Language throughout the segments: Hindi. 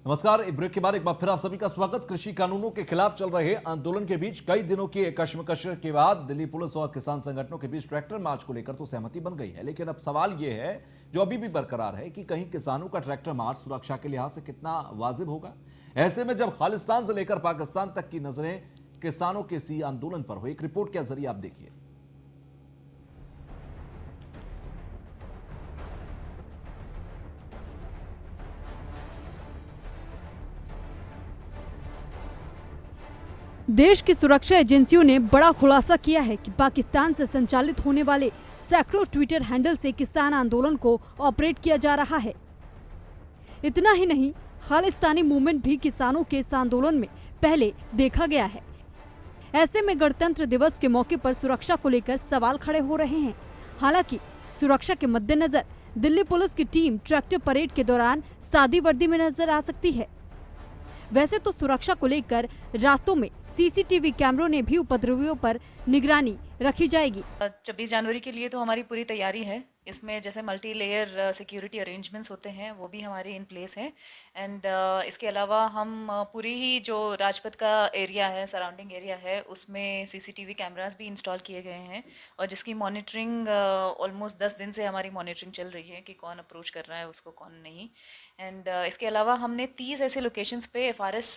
नमस्कार। एक ब्रेक के बाद एक बार फिर आप सभी का स्वागत। कृषि कानूनों के खिलाफ चल रहे आंदोलन के बीच कई दिनों की कश्मकश के बाद दिल्ली पुलिस और किसान संगठनों के बीच ट्रैक्टर मार्च को लेकर तो सहमति बन गई है, लेकिन अब सवाल यह है जो अभी भी बरकरार है कि कहीं किसानों का ट्रैक्टर मार्च सुरक्षा के लिहाज से कितना वाजिब होगा। ऐसे में जब खालिस्तान से लेकर पाकिस्तान तक की नजरें किसानों के इसी आंदोलन पर हो, एक रिपोर्ट के जरिए आप देखिए। देश की सुरक्षा एजेंसियों ने बड़ा खुलासा किया है कि पाकिस्तान से संचालित होने वाले सैकड़ों ट्विटर हैंडल से किसान आंदोलन को ऑपरेट किया जा रहा है। इतना ही नहीं, खालिस्तानी मूवमेंट भी किसानों के इस आंदोलन में पहले देखा गया है। ऐसे में गणतंत्र दिवस के मौके पर सुरक्षा को लेकर सवाल खड़े हो रहे हैं। हालांकि सुरक्षा के मद्देनजर दिल्ली पुलिस की टीम ट्रैक्टर परेड के दौरान सादी वर्दी में नजर आ सकती है। वैसे तो सुरक्षा को लेकर रास्तों में सीसीटीवी कैमरों ने भी उपद्रवियों पर निगरानी रखी जाएगी। 26 जनवरी के लिए तो हमारी पूरी तैयारी है। इसमें जैसे मल्टी लेयर सिक्योरिटी अरेंजमेंट्स होते हैं वो भी हमारे इन प्लेस हैं। एंड इसके अलावा हम पूरी ही जो राजपथ का एरिया है, सराउंडिंग एरिया है, उसमें सीसीटीवी कैमरास भी इंस्टॉल किए गए हैं और जिसकी मॉनिटरिंग ऑलमोस्ट 10 दिन से हमारी मॉनिटरिंग चल रही है कि कौन अप्रोच कर रहा है उसको, कौन नहीं। एंड इसके अलावा हमने 30 ऐसे लोकेशंस पे FRS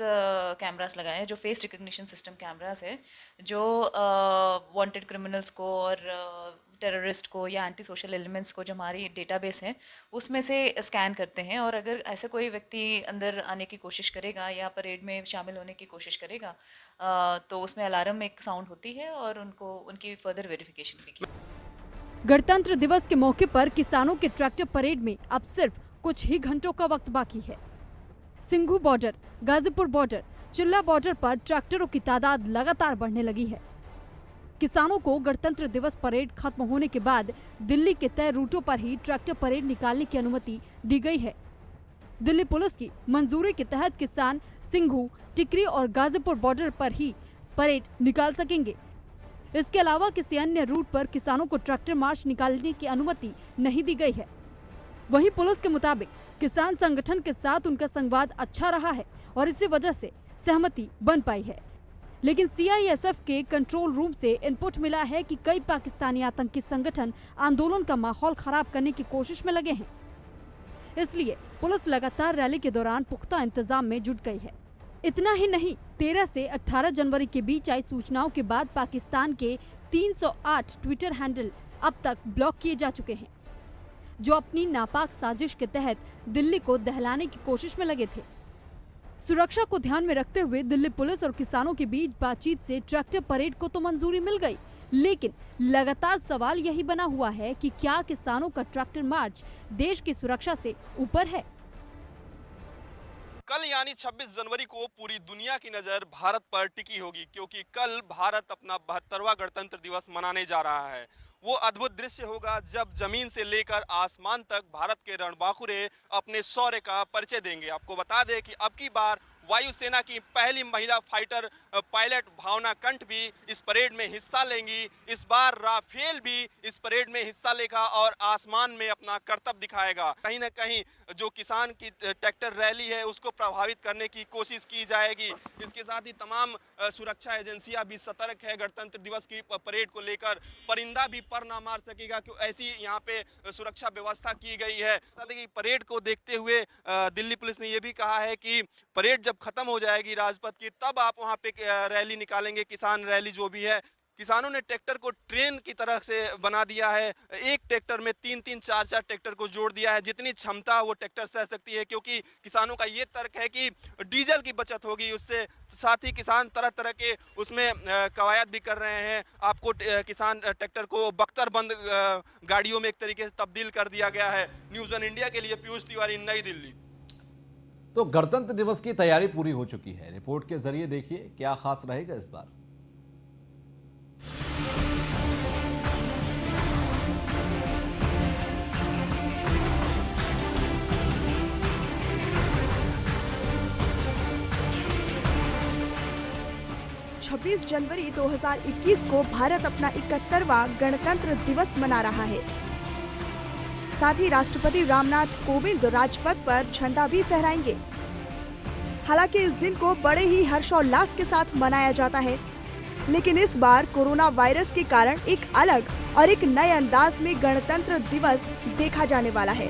कैमरास लगाए हैं जो फेस रिकग्निशन सिस्टम कैमरास है, जो वांटेड क्रिमिनल्स को और टेररिस्ट को या एंटी सोशल एलिमेंट्स को जो हमारी डेटाबेस है उसमें से स्कैन करते हैं। और अगर ऐसा कोई व्यक्ति अंदर आने की कोशिश करेगा या परेड में शामिल होने की कोशिश करेगा तो उसमें अलार्म एक साउंड होती है और उनकी फर्दर वेरिफिकेशन भी की। गणतंत्र दिवस के मौके पर किसानों के ट्रैक्टर परेड में अब सिर्फ कुछ ही घंटों का वक्त बाकी है। सिंघू बॉर्डर, गाजीपुर बॉर्डर, चिल्ला बॉर्डर पर ट्रैक्टरों की तादाद लगातार बढ़ने लगी है। किसानों को गणतंत्र दिवस परेड खत्म होने के बाद दिल्ली के तय रूटों पर ही ट्रैक्टर परेड निकालने की अनुमति दी गई है। दिल्ली पुलिस की मंजूरी के तहत किसान सिंघू, टिकरी और गाजीपुर बॉर्डर पर ही परेड निकाल सकेंगे। इसके अलावा किसी अन्य रूट पर किसानों को ट्रैक्टर मार्च निकालने की अनुमति नहीं दी गई है। वहीं पुलिस के मुताबिक किसान संगठन के साथ उनका संवाद अच्छा रहा है और इसी वजह से सहमति बन पाई है। लेकिन CISF के कंट्रोल रूम से इनपुट मिला है कि कई पाकिस्तानी आतंकी संगठन आंदोलन का माहौल खराब करने की कोशिश में लगे हैं। इसलिए पुलिस लगातार रैली के दौरान पुख्ता इंतजाम में जुट गई है। इतना ही नहीं, 13 से 18 जनवरी के बीच आई सूचनाओं के बाद पाकिस्तान के 308 ट्विटर हैंडल अब तक ब्लॉक किए जा चुके हैं, जो अपनी नापाक साजिश के तहत दिल्ली को दहलाने की कोशिश में लगे थे। सुरक्षा को ध्यान में रखते हुए दिल्ली पुलिस और किसानों के बीच बातचीत से ट्रैक्टर परेड को तो मंजूरी मिल गई, लेकिन लगातार सवाल यही बना हुआ है कि क्या किसानों का ट्रैक्टर मार्च देश की सुरक्षा से ऊपर है। कल यानी 26 जनवरी को पूरी दुनिया की नजर भारत पर टिकी होगी, क्योंकि कल भारत अपना 72वां गणतंत्र दिवस मनाने जा रहा है। वो अद्भुत दृश्य होगा जब जमीन से लेकर आसमान तक भारत के रणबांकुरे अपने शौर्य का परिचय देंगे। आपको बता दें कि अब की बार वायुसेना की पहली महिला फाइटर पायलट भावना कंठ भी इस परेड में हिस्सा लेंगी। इस बार राफेल भी इस परेड में हिस्सा लेगा और आसमान में अपना करतब दिखाएगा। कहीं ना कहीं जो किसान की ट्रैक्टर रैली है उसको प्रभावित करने की कोशिश की जाएगी। इसके साथ ही तमाम सुरक्षा एजेंसियां भी सतर्क है। गणतंत्र दिवस की परेड को लेकर परिंदा भी पर ना मार सकेगा, क्यों ऐसी यहाँ पे सुरक्षा व्यवस्था की गई है। परेड को देखते हुए दिल्ली पुलिस ने यह भी कहा है कि परेड जब खत्म हो जाएगी राजपथ की, तब आप वहां पे रैली निकालेंगे, किसान रैली जो भी है। किसानों ने ट्रैक्टर को ट्रेन की तरह से बना दिया है। एक ट्रैक्टर में 3-3, 4-4 ट्रैक्टर को जोड़ दिया है, जितनी क्षमता वो ट्रैक्टर सह सकती है, क्योंकि किसानों का ये तर्क है कि डीजल की बचत होगी उससे। साथ ही किसान तरह तरह के उसमें कवायद भी कर रहे हैं। आपको किसान ट्रैक्टर को बख्तरबंद गाड़ियों में एक तरीके से तब्दील कर दिया गया है। न्यूज़ वन इंडिया के लिए पीयूष तिवारी, नई दिल्ली। तो गणतंत्र दिवस की तैयारी पूरी हो चुकी है। रिपोर्ट के जरिए देखिए क्या खास रहेगा इस बार। छब्बीस जनवरी 2021 को भारत अपना 71वां गणतंत्र दिवस मना रहा है। साथ ही राष्ट्रपति रामनाथ कोविंद राजपथ पर झंडा भी फहराएंगे। हालांकि इस दिन को बड़े ही हर्षोल्लास के साथ मनाया जाता है, लेकिन इस बार कोरोना वायरस के कारण एक अलग और एक नए अंदाज में गणतंत्र दिवस देखा जाने वाला है।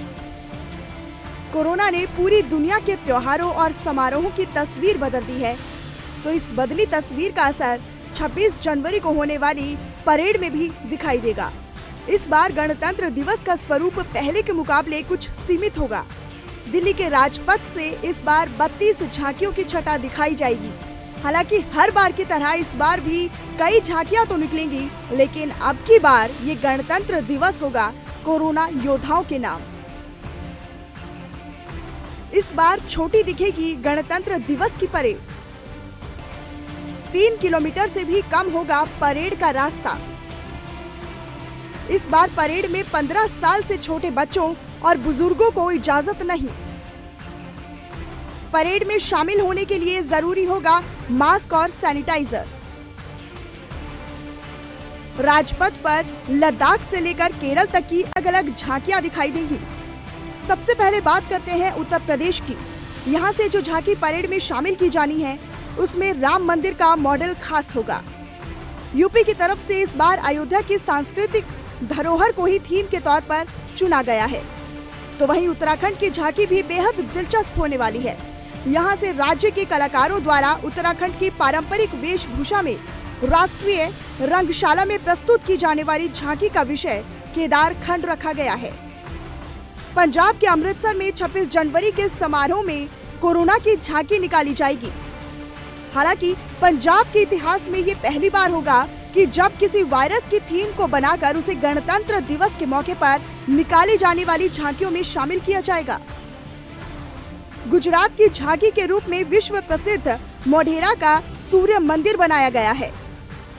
कोरोना ने पूरी दुनिया के त्योहारों और समारोहों की तस्वीर बदल दी है, तो इस बदली तस्वीर का असर 26 जनवरी को होने वाली परेड में भी दिखाई देगा। इस बार गणतंत्र दिवस का स्वरूप पहले के मुकाबले कुछ सीमित होगा। दिल्ली के राजपथ से इस बार 32 झांकियों की छटा दिखाई जाएगी। हालांकि हर बार की तरह इस बार भी कई झांकियां तो निकलेंगी, लेकिन अब की बार ये गणतंत्र दिवस होगा कोरोना योद्धाओं के नाम। इस बार छोटी दिखेगी गणतंत्र दिवस की परेड। 3 किलोमीटर से भी कम होगा परेड का रास्ता। इस बार परेड में 15 साल से छोटे बच्चों और बुजुर्गों को इजाजत नहीं। परेड में शामिल होने के लिए जरूरी होगा मास्क और सैनिटाइजर। राजपथ पर लद्दाख से लेकर केरल तक की अलग अलग झांकियां दिखाई देंगी। सबसे पहले बात करते हैं उत्तर प्रदेश की। यहाँ से जो झांकी परेड में शामिल की जानी है, उसमें राम मंदिर का मॉडल खास होगा। यूपी की तरफ से इस बार अयोध्या की सांस्कृतिक धरोहर को ही थीम के तौर पर चुना गया है। तो वहीं उत्तराखंड की झांकी भी बेहद दिलचस्प होने वाली है। यहाँ से राज्य के कलाकारों द्वारा उत्तराखंड की पारंपरिक वेशभूषा में राष्ट्रीय रंगशाला में प्रस्तुत की जाने वाली झांकी का विषय केदार खंड रखा गया है। पंजाब के अमृतसर में 26 जनवरी के समारोह में कोरोना की झांकी निकाली जाएगी। हालांकि पंजाब के इतिहास में ये पहली बार होगा कि जब किसी वायरस की थीम को बनाकर उसे गणतंत्र दिवस के मौके पर निकाली जाने वाली झांकियों में शामिल किया जाएगा। गुजरात की झांकी के रूप में विश्व प्रसिद्ध मोढेरा का सूर्य मंदिर बनाया गया है।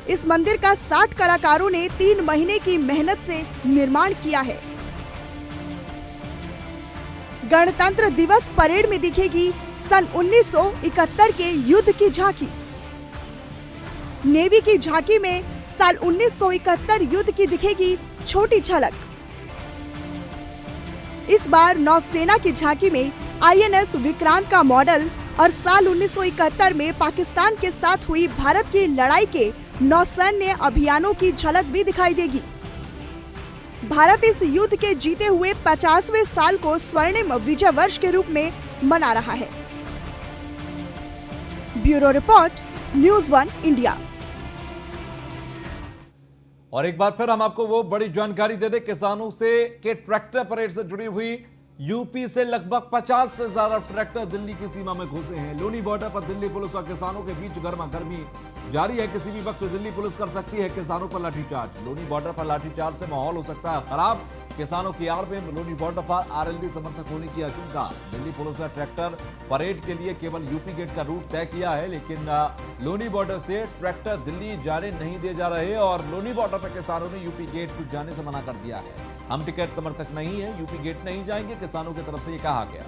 इस मंदिर का 60 कलाकारों ने 3 महीने की मेहनत से निर्माण किया है। गणतंत्र दिवस परेड में दिखेगी सन 1971 के युद्ध की झांकी। नेवी की झांकी में साल 1971 युद्ध की दिखेगी छोटी झलक। इस बार नौसेना की झांकी में INS विक्रांत का मॉडल और साल 1971 में पाकिस्तान के साथ हुई भारत की लड़ाई के नौसैन्य अभियानों की झलक भी दिखाई देगी। भारत इस युद्ध के जीते हुए 50वें साल को स्वर्णिम विजय वर्ष के रूप में मना रहा है। Bureau report, news 1 India. और एक बार फिर हम आपको वो बड़ी जानकारी दे दें, किसानों से के ट्रैक्टर परेड से जुड़ी हुई यूपी से लगभग 50 से ज्यादा ट्रैक्टर दिल्ली की सीमा में घुसे हैं। लोनी बॉर्डर पर दिल्ली पुलिस और किसानों के बीच गर्मा गर्मी जारी है। किसी भी वक्त दिल्ली पुलिस कर सकती है किसानों पर लाठीचार्ज। लोनी बॉर्डर पर लाठीचार्ज से माहौल हो सकता है खराब। किसानों की आड़ में लोनी बॉर्डर पर RLD समर्थक होने की आशंका। दिल्ली पुलिस ने ट्रैक्टर परेड के लिए केवल यूपी गेट का रूट तय किया है, लेकिन लोनी बॉर्डर से ट्रैक्टर दिल्ली जाने नहीं दिए जा रहे और लोनी बॉर्डर पर किसानों ने यूपी गेट जाने से मना कर दिया है। हम टिकट समर्थक नहीं है, यूपी गेट नहीं जाएंगे, किसानों की तरफ से ये कहा गया।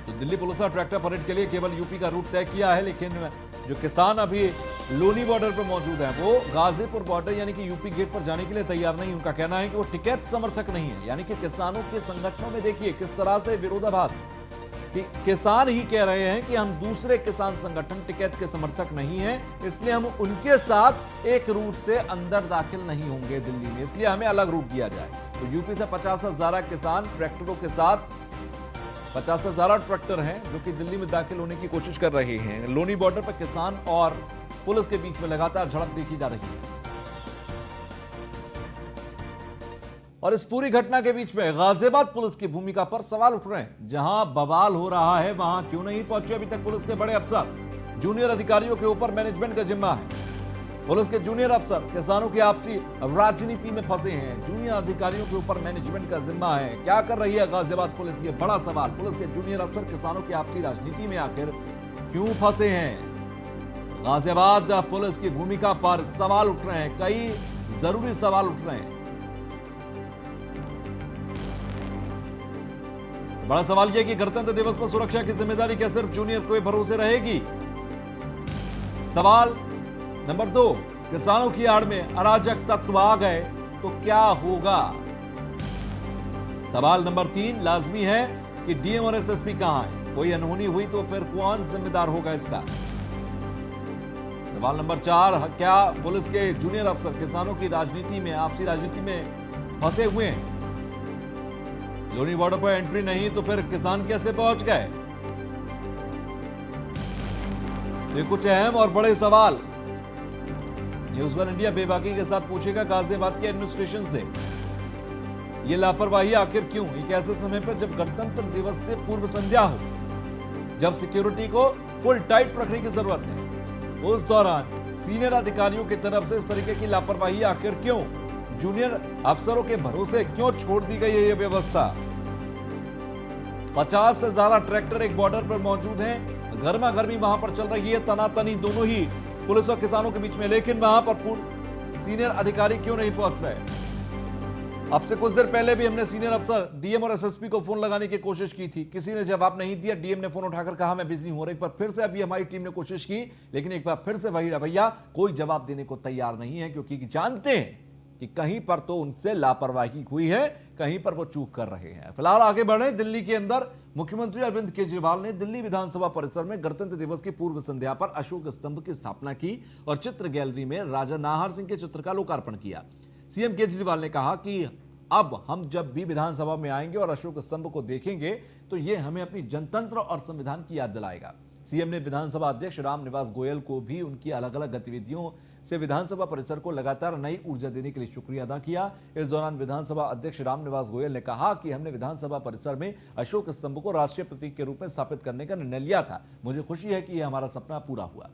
तो दिल्ली पुलिस ने ट्रैक्टर परेड के लिए केवल यूपी का रूट तय किया है, लेकिन जो किसान अभी लोनी बॉर्डर पर मौजूद हैं, वो गाजीपुर बॉर्डर यानी कि यूपी गेट पर जाने के लिए तैयार नहीं। उनका कहना है कि वो टिकट समर्थक नहीं है। यानी कि किसानों के संगठनों में देखिए किस तरह से विरोधाभास कि किसान ही कह रहे हैं कि हम दूसरे किसान संगठन टिकैत के समर्थक नहीं हैं, इसलिए हम उनके साथ एक रूट से अंदर दाखिल नहीं होंगे दिल्ली में, इसलिए हमें अलग रूट दिया जाए। तो यूपी से 50,000 किसान ट्रैक्टरों के साथ 50,000 ट्रैक्टर हैं जो कि दिल्ली में दाखिल होने की कोशिश कर रहे हैं। लोनी बॉर्डर पर किसान और पुलिस के बीच में लगातार झड़प देखी जा रही है। और इस पूरी घटना के बीच में गाजियाबाद पुलिस की भूमिका पर सवाल उठ रहे हैं। जहां बवाल हो रहा है वहां क्यों नहीं पहुंचे अभी तक पुलिस के बड़े अफसर। जूनियर अधिकारियों के ऊपर मैनेजमेंट का जिम्मा है। पुलिस के जूनियर अफसर किसानों की आपसी राजनीति में फंसे हैं। जूनियर अधिकारियों के ऊपर मैनेजमेंट का जिम्मा है। क्या कर रही है गाजियाबाद पुलिस, ये बड़ा सवाल। पुलिस के जूनियर अफसर किसानों की आपसी राजनीति में आखिर क्यों फंसे हैं। गाजियाबाद पुलिस की भूमिका पर सवाल उठ रहे हैं, कई जरूरी सवाल उठ रहे हैं। बड़ा सवाल यह कि गणतंत्र दिवस पर सुरक्षा की जिम्मेदारी क्या सिर्फ जूनियर को भरोसे रहेगी। सवाल नंबर 2, किसानों की आड़ में अराजक तत्व आ गए तो क्या होगा। सवाल नंबर 3, लाजमी है कि डीएम और एसएसपी कहां है। कोई अनहोनी हुई तो फिर कौन जिम्मेदार होगा इसका। सवाल नंबर 4, क्या पुलिस के जूनियर अफसर किसानों की राजनीति में, आपसी राजनीति में फंसे हुए हैं? लोनी बॉर्डर पर एंट्री नहीं तो फिर किसान कैसे पहुंच गए? ये कुछ अहम और बड़े सवाल न्यूज वन इंडिया बेबाकी के साथ पूछेगा गाजियाबाद के एडमिनिस्ट्रेशन से। ये लापरवाही आखिर क्यों? एक ऐसे समय पर जब गणतंत्र दिवस से पूर्व संध्या हो, जब सिक्योरिटी को फुल टाइट रखने की जरूरत है, उस दौरान सीनियर अधिकारियों की तरफ से इस तरीके की लापरवाही आखिर क्यों? जूनियर अफसरों के भरोसे क्यों छोड़ दी गई है ये व्यवस्था? 50 से ज्यादा ट्रैक्टर एक बॉर्डर पर मौजूद हैं। गर्मा गर्मी वहां पर चल रही है, तनातनी दोनों ही पुलिस और किसानों के बीच में, लेकिन वहां पर सीनियर अधिकारी क्यों नहीं पहुंच रहे? अब से कुछ देर पहले भी हमने सीनियर अफसर डीएम और एसएसपी को फोन लगाने की कोशिश की थी, किसी ने जवाब नहीं दिया। डीएम ने फोन उठाकर कहा मैं बिजी हूं, और एक बार फिर से अभी हमारी टीम ने कोशिश की, लेकिन एक बार फिर से वही रवैया, कोई जवाब देने को तैयार नहीं है, क्योंकि जानते हैं कि कहीं पर तो उनसे लापरवाही हुई है, कहीं पर वो चूक कर रहे हैं। फिलहाल आगे बढ़े दिल्ली के अंदर। मुख्यमंत्री अरविंद केजरीवाल ने दिल्ली विधानसभा परिसर में गणतंत्र दिवस की पूर्व संध्या पर अशोक स्तंभ की स्थापना की और चित्र गैलरी में राजा नाहर सिंह के चित्र का लोकार्पण किया। सीएम केजरीवाल ने कहा कि अब हम जब भी विधानसभा में आएंगे और अशोक स्तंभ को देखेंगे तो ये हमें अपनी जनतंत्र और संविधान की याद दिलाएगा। सीएम ने विधानसभा अध्यक्ष रामनिवास गोयल को भी उनकी अलग अलग गतिविधियों से विधानसभा परिसर को लगातार नई ऊर्जा देने के लिए शुक्रिया अदा किया। इस दौरान विधानसभा अध्यक्ष रामनिवास गोयल ने कहा कि हमने विधानसभा परिसर में अशोक स्तंभ को राष्ट्रीय प्रतीक के रूप में स्थापित करने का निर्णय लिया था। मुझे खुशी है कि यह हमारा सपना पूरा हुआ।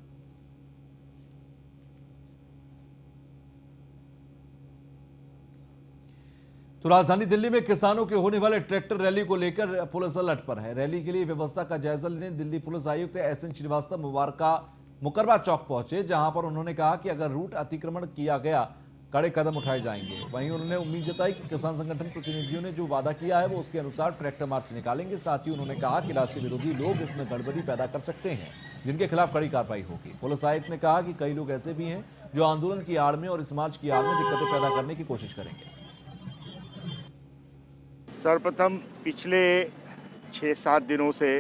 तो राजधानी दिल्ली में किसानों के होने वाले ट्रैक्टर रैली को लेकर पुलिस अलर्ट पर है। रैली के लिए व्यवस्था का जायजा लेने दिल्ली पुलिस आयुक्त एसएन श्रीवास्तव मुकरबा चौक पहुंचे, जहां पर उन्होंने कहा कि अगर रूट अतिक्रमण किया गया कड़े कदम उठाए जाएंगे। वहीं उन्होंने उम्मीद जताई कि किसान संगठन प्रतिनिधियों ने जो वादा किया है वो उसके अनुसार ट्रैक्टर मार्च निकालेंगे। साथ ही उन्होंने कहा कि राष्ट्रीय विरोधी लोग इसमें गड़बड़ी पैदा कर सकते हैं, जिनके खिलाफ कड़ी कार्रवाई होगी। पुलिस आयुक्त ने कहा कि कई लोग ऐसे भी हैं जो आंदोलन की आड़ में और इस मार्च की आड़ में दिक्कतें पैदा करने की कोशिश करेंगे। सर्वप्रथम पिछले 6-7 दिनों से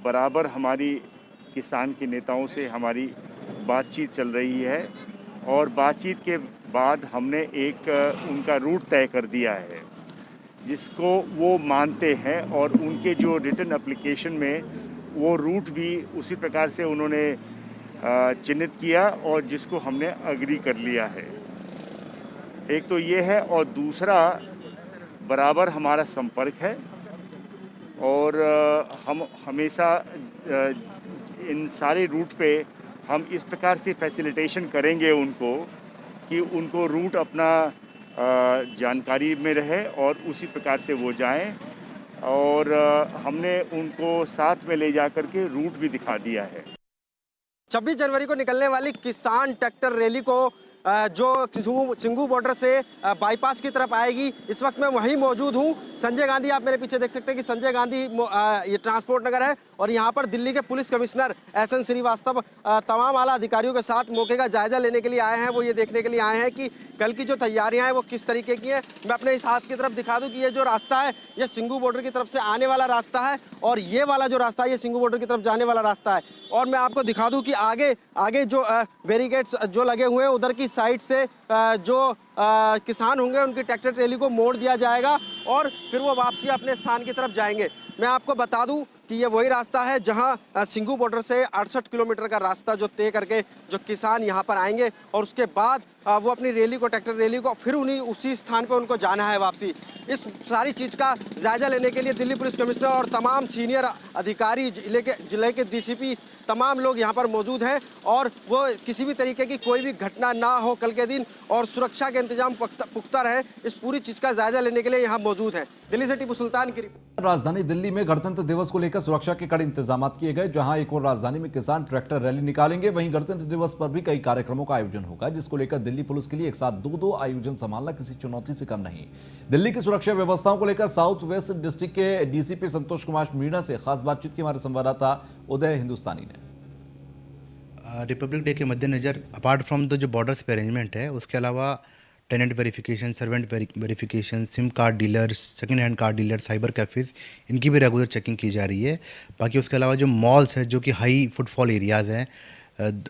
बराबर हमारी किसान के नेताओं से हमारी बातचीत चल रही है, और बातचीत के बाद हमने एक उनका रूट तय कर दिया है जिसको वो मानते हैं, और उनके जो रिटन एप्लीकेशन में वो रूट भी उसी प्रकार से उन्होंने चिन्हित किया और जिसको हमने अग्री कर लिया है। एक तो ये है, और दूसरा बराबर हमारा संपर्क है, और हम हमेशा इन सारे रूट पे हम इस प्रकार से फैसिलिटेशन करेंगे उनको कि उनको रूट अपना जानकारी में रहे और उसी प्रकार से वो जाएं, और हमने उनको साथ में ले जा कर के रूट भी दिखा दिया है। 26 जनवरी को निकलने वाली किसान ट्रैक्टर रैली को जो सिंघू बॉर्डर से बाईपास की तरफ आएगी, इस वक्त मैं वहीं मौजूद हूं। संजय गांधी, आप मेरे पीछे देख सकते हैं कि संजय गांधी ये ट्रांसपोर्ट नगर है, और यहां पर दिल्ली के पुलिस कमिश्नर एसएन श्रीवास्तव तमाम आला अधिकारियों के साथ मौके का जायजा लेने के लिए आए हैं। वो ये देखने के लिए आए हैं कि कल की जो तैयारियां हैं वो किस तरीके की हैं। मैं अपने इस हाथ की तरफ दिखा दूं कि ये जो रास्ता है ये सिंघू बॉर्डर की तरफ से आने वाला रास्ता है, और ये वाला जो रास्ता है ये सिंघू बॉर्डर की तरफ जाने वाला रास्ता है। और मैं आपको दिखा दूं कि आगे जो बैरिकेड्स जो लगे हुए हैं, उधर की साइड से जो किसान होंगे उनकी ट्रैक्टर ट्रैली को मोड़ दिया जाएगा, और फिर वो वापसी अपने स्थान की तरफ जाएंगे। मैं आपको बता दूं कि ये वही रास्ता है जहां सिंघू बॉर्डर से 68 किलोमीटर का रास्ता जो तय करके जो किसान यहां पर आएंगे, और उसके बाद वो अपनी रैली को, ट्रैक्टर रैली को, फिर उसी स्थान पर उनको जाना है वापसी। इस सारी चीज़ का जायजा लेने के लिए दिल्ली पुलिस कमिश्नर और तमाम सीनियर अधिकारी, जिले के डीसीपी, तमाम लोग यहाँ पर मौजूद हैं, और वो किसी भी तरीके की कोई भी घटना ना हो कल के दिन, और सुरक्षा के इंतजाम पुख्ता रहे, इस पूरी चीज़ का जायजा लेने के लिए यहाँ मौजूद हैं। दिल्ली से टीपू सुल्तान की रिपोर्ट। राजधानी दिल्ली में गणतंत्र दिवस को लेकर सुरक्षा के कड़े इंतजाम किए गए। जहां एक और राजधानी में किसान ट्रैक्टर रैली निकालेंगे, वहीं गणतंत्र दिवस पर भी कई कार्यक्रमों का आयोजन होगा, जिसको लेकर दिल्ली पुलिस के लिए एक साथ दो आयोजन संभालना किसी चुनौती से कम नहीं। दिल्ली की सुरक्षा व्यवस्थाओं को लेकर साउथ वेस्ट डिस्ट्रिक्ट के डीसीपी संतोष कुमार मीणा से खास बातचीत की हमारे संवाददाता उदय हिंदुस्तानी ने। रिपब्लिक डे के मद्देनज़र अपार्ट फ्रॉम द जो बॉर्डर पे अरेंजमेंट है, उसके अलावा tenant verification, servant verification, SIM card dealers, second hand card dealer, cyber cafes, इनकी भी रेगुलर चेकिंग की जा रही है। बाकी उसके अलावा जो मॉल्स हैं जो कि हाई फुटफॉल एरियाज़ हैं,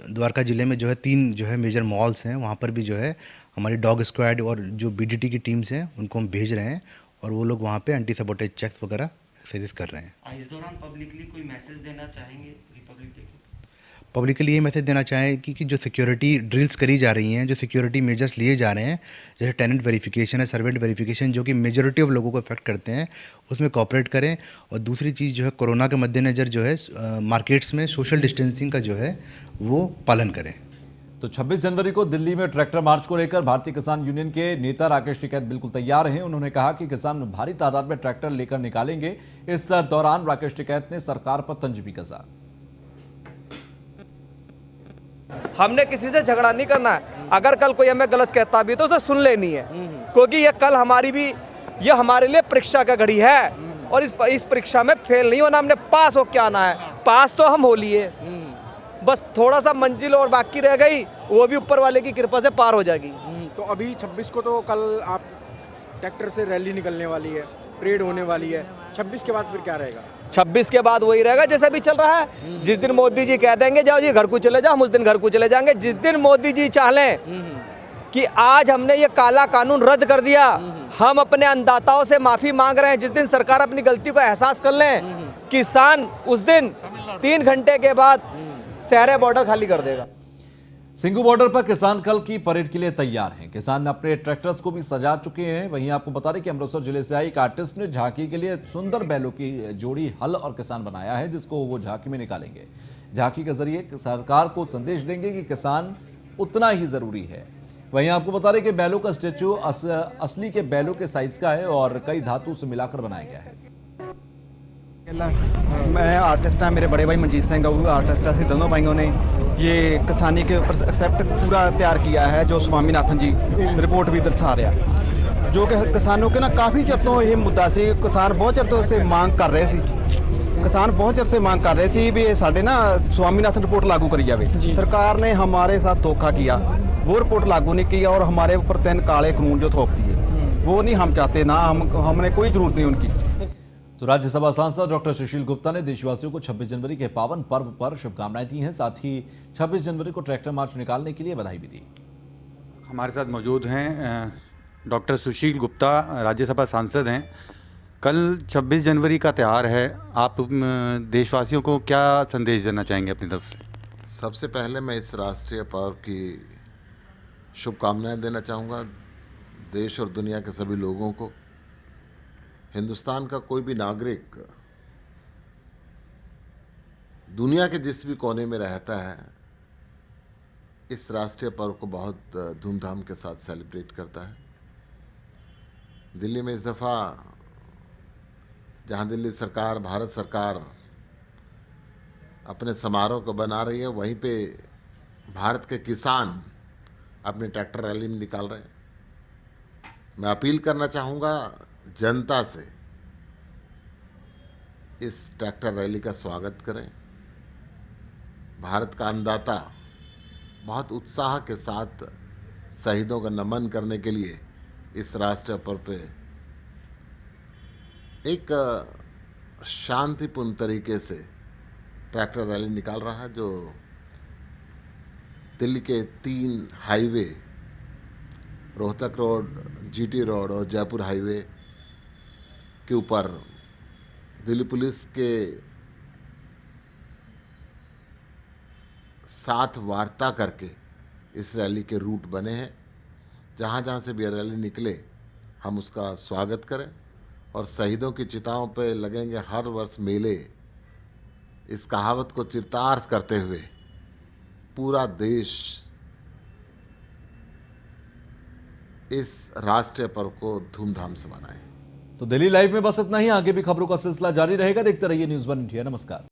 द्वारका ज़िले में जो है 3 जो है मेजर मॉल्स हैं, वहाँ पर भी जो है हमारी डॉग स्क्वाड और जो बीडीटी की टीम्स हैं उनको हम भेज रहे हैं और वो लोग वहाँ पे एंटी सबोटेज चेक्स वगैरह एक्सरसाइज कर रहे हैं। इस दौरान पब्लिकली कोई मैसेज देना चाहेंगे रिपब्लिक डे को? पब्लिकली ये मैसेज देना चाहें कि जो सिक्योरिटी ड्रिल्स करी जा रही हैं, जो सिक्योरिटी मेजर्स लिए जा रहे हैं, जैसे टेनेंट वेरिफिकेशन है, सर्वेंट वेरिफिकेशन, जो कि मेजॉरिटी ऑफ लोगों को अफेक्ट करते हैं, उसमें कॉपरेट करें। और दूसरी चीज़ जो है कोरोना के मद्देनज़र जो है मार्केट्स में सोशल डिस्टेंसिंग का जो है वो पालन करें। तो 26 जनवरी को दिल्ली में ट्रैक्टर मार्च को लेकर भारतीय किसान यूनियन के नेता राकेश टिकैत बिल्कुल तैयार हैं। उन्होंने कहा कि किसान भारी तादाद में ट्रैक्टर लेकर निकालेंगे। इस दौरान राकेश टिकैत ने सरकार पर तंज भी कसा। हमने किसी से झगड़ा नहीं करना है, अगर कल कोई हमें गलत कहता भी तो उसे सुन लेनी है, क्योंकि ये कल हमारी भी, ये हमारे लिए परीक्षा का घड़ी है और इस परीक्षा में फेल नहीं होना, हमने पास हो के आना है। पास तो हम हो लिए, बस थोड़ा सा मंजिल और बाकी रह गई, वो भी ऊपर वाले की कृपा से पार हो जाएगी। तो अभी 26 को तो कल आप ट्रैक्टर से रैली निकलने वाली है, परेड होने वाली है, 26 के बाद फिर क्या रहेगा? 26 के बाद वही रहेगा जैसा भी चल रहा है। जिस दिन मोदी जी कह देंगे जाओ जी घर को चले जाओ, हम उस दिन घर को चले जाएंगे। जिस दिन मोदी जी चाह लें कि आज हमने ये काला कानून रद्द कर दिया, हम अपने अन्नदाताओं से माफ़ी मांग रहे हैं, जिस दिन सरकार अपनी गलती को एहसास कर लें, किसान उस दिन 3 घंटे के बाद सारे बॉर्डर खाली कर देगा। सिंघू बॉर्डर पर किसान कल की परेड के लिए तैयार हैं। किसान अपने ट्रैक्टर्स को भी सजा चुके हैं। वहीं आपको बता दें कि अमृतसर जिले से आई एक आर्टिस्ट ने झांकी के लिए सुंदर बैलों की जोड़ी हल और किसान बनाया है, जिसको वो झांकी में निकालेंगे। झांकी के जरिए सरकार को संदेश देंगे कि किसान उतना ही जरूरी है। वहीं आपको बता दें कि बैलों का स्टेचू असली के बैलों के साइज का है और कई धातु से मिलाकर बनाया गया है। मैं आर्टिस्ट हाँ, मेरे बड़े भाई मनजीत सिंह आर्टिस्ट है। ਅਸੀਂ दोनों भाइयों ने ये किसानी के ऊपर एक्सेप्ट पूरा तैयार किया है, जो स्वामीनाथन जी रिपोर्ट भी दर्शा रहा है, जो कि किसानों के ना काफ़ी चਿਰ ਤੋਂ ਇਹ ਮੁੱਦਾ ਸੀ। ਕਿਸਾਨ ਬਹੁਤ ਚਿਰ ਤੋਂ ਇਸੇ ਮੰਗ ਕਰ ਰਹੇ ਸੀ, किसान बहुत चर से मांग कर रहे थे भी साढ़े ना स्वामीनाथन रिपोर्ट लागू करी जाए। सरकार ने हमारे साथ धोखा किया, वो रिपोर्ट लागू नहीं की और हमारे ऊपर 3 काले कानून जो थोप दिए, वो नहीं हम चाहते, ना हमने कोई ज़रूरत नहीं उनकी। तो राज्यसभा सांसद डॉक्टर सुशील गुप्ता ने देशवासियों को 26 जनवरी के पावन पर्व पर शुभकामनाएं दी हैं। साथ ही 26 जनवरी को ट्रैक्टर मार्च निकालने के लिए बधाई भी दी। हमारे साथ मौजूद हैं डॉक्टर सुशील गुप्ता, राज्यसभा सांसद हैं। कल 26 जनवरी का त्यौहार है, आप देशवासियों को क्या संदेश देना चाहेंगे अपनी तरफ से? सबसे पहले मैं इस राष्ट्रीय पर्व की शुभकामनाएं देना चाहूँगा देश और दुनिया के सभी लोगों को। हिंदुस्तान का कोई भी नागरिक दुनिया के जिस भी कोने में रहता है, इस राष्ट्रीय पर्व को बहुत धूमधाम के साथ सेलिब्रेट करता है। दिल्ली में इस दफ़ा जहाँ दिल्ली सरकार, भारत सरकार अपने समारोह को बना रही है, वहीं पे भारत के किसान अपनी ट्रैक्टर रैली में निकाल रहे हैं। मैं अपील करना चाहूँगा जनता से, इस ट्रैक्टर रैली का स्वागत करें। भारत का अन्नदाता बहुत उत्साह के साथ शहीदों का नमन करने के लिए इस राष्ट्रीय पर्व पे एक शांतिपूर्ण तरीके से ट्रैक्टर रैली निकाल रहा है, जो दिल्ली के 3 highway, Rohtak road, GT road और जयपुर हाईवे के ऊपर दिल्ली पुलिस के साथ वार्ता करके इस रैली के रूट बने हैं। जहाँ जहाँ से भी रैली निकले हम उसका स्वागत करें और शहीदों की चिताओं पर लगेंगे हर वर्ष मेले, इस कहावत को चरितार्थ करते हुए पूरा देश इस राष्ट्रीय पर्व को धूमधाम से मनाए। तो दिल्ली लाइव में बस इतना ही। आगे भी खबरों का सिलसिला जारी रहेगा। देखते रहिए न्यूज़ 1 इंडिया। नमस्कार।